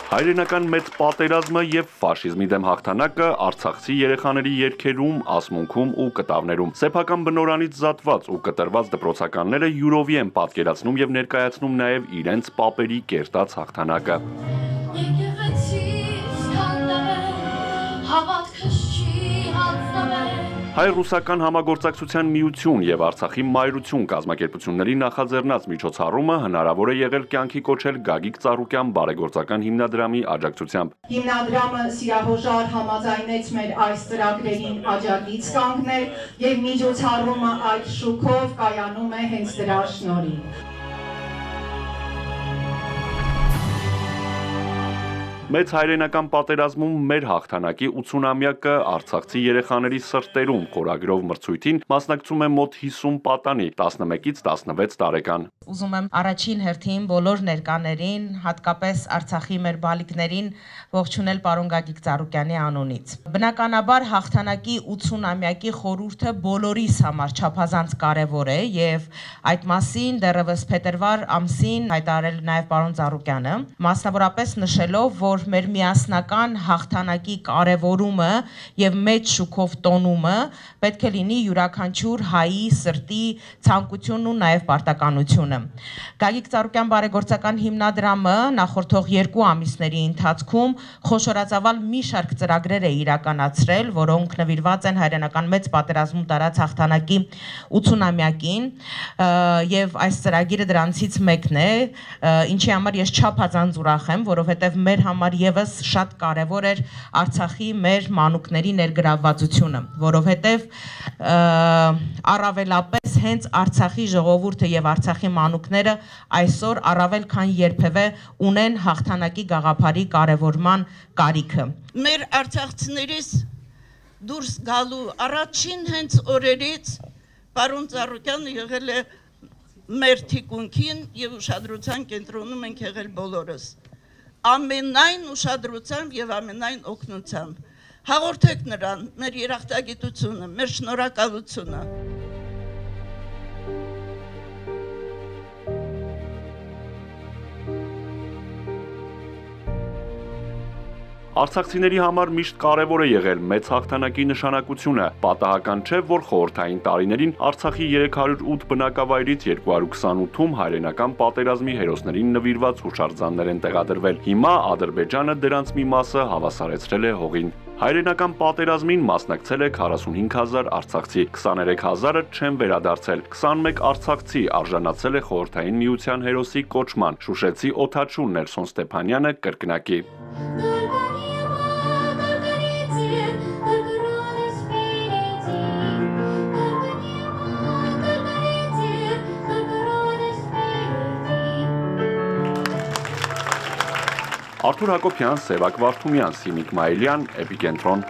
Հայրենական մեծ պատերազմը և ֆաշիզմի դեմ հաղթանակը արցախցի երեխաների երգերում, ասմունքում ու կտավներում։ Սեփական բնորանից զատված ու կտրված դպրոցականները յուրովի են պատկերացնում և ներկայացնում նաև իրենց պապերի կերտած հաղթանակը։ Հայ-ռուսական համագործակցության միություն և Արցախի մայրություն կազմակերպությունների նախաձեռնած միջոցառումը հնարավոր է եղել կյանքի կոչել Գագիկ Ծառուկյան բարեգործական հիմնադրամի աջակցությամբ։ Հիմնադրամը սիրահոժար համաձայնեց մեր այս ծրագրերին աջակից կանգնել և միջոցառումը այդ շուքով կայանում է հենց դրա շնորհիվ։ Մեծ հայրենական պատերազմում մեր հաղթանակի 80-ամյակը արցախցի երեխաների սրտերում խորագրով մրցույթին մասնակցում է մոտ 50 պատանի 11-ից 16 տարեկան։ Ուզում եմ առաջին հերթին բոլոր ներկաներին, հատկապես Արցախի մեր բալիկներին ողջունել պարոն Գագիկ Ծառուկյանի անունից։ Բնականաբար հաղթանակի 80-ամյակի խորհուրդը բոլորիս համար չափազանց կարևոր է եւ այդ մասին դեռևս փետրվար ամսին հայտարարել նաև պարոն Ծառուկյանը, մասնավորապես նշելով, որ մեր միասնական հաղթանակի կարևորումը եւ մեծ շուքով տոնումը պետք է լինի յուրաքանչյուր հայի սրտի ցանկությունն ու նաև պարտականությունը։ Գագիկ Ծառուկյան բարեգործական հիմնադրամը նախորդող 2 ամիսների ընթացքում խոշորածավալ մի շարք ծրագրեր է իրականացրել, որոնք նվիրված են հայրենական մեծ պատերազմում տարած հաղթանակի 80-ամյակին եւ այս ծրագիրը դրանցից մեկն է, ինչի համար ես չափազանց ուրախ եմ, որովհետեւ մեր համար եւս շատ կարեւոր էր Արցախի մեր մանուկների ներգրավվածությունը, որովհետեւ առավելապես հենց Արցախի ժողովուրդը եւ Արցախի մանուկները այսօր առավել քան երբևէ ունեն հաղթանակի գաղափարի կարևորման կարիքը։ Մեր արցախցիներից դուրս գալու առաջին հենց օրերից պարոն Ծառուկյանը եղել է մեր թիկունքին եւ ուշադրության կենտրոնում ենք եղել բոլորս։ Ամենայն ուշադրությամբ եւ ամենայն օգնությամբ հաղորդեք նրան մեր երախտագիտությունը, մեր շնորհակալությունը։ Արցախցիների համար միշտ կարևոր է եղել մեծ հաղթանակի նշանակությունը։ Պատահական չէ, որ խորհրդային տարիներին Արցախի 308 բնակավայրից 228-ում հայրենական պատերազմի հերոսներին նվիրված հուշարձաններ են տեղադրվել։ Հիմա Ադրբեջանը դրանց մի մասը հավասարեցրել է հողին։ Հայրենական պատերազմին մասնակցել է 45,000 արցախցի, 23,000-ը չեն վերադարձել, 21 արցախցի արժանացել է խորհրդային միության հերոսի կոչման, Շուշեցի օդաչու Նելսոն Ստեփանյանը կրկնակի։ Արթուր Հակոբյան, Սևակ Վարդումյան, Սիմիկ Մայիլյան, Էպիկենտրոն։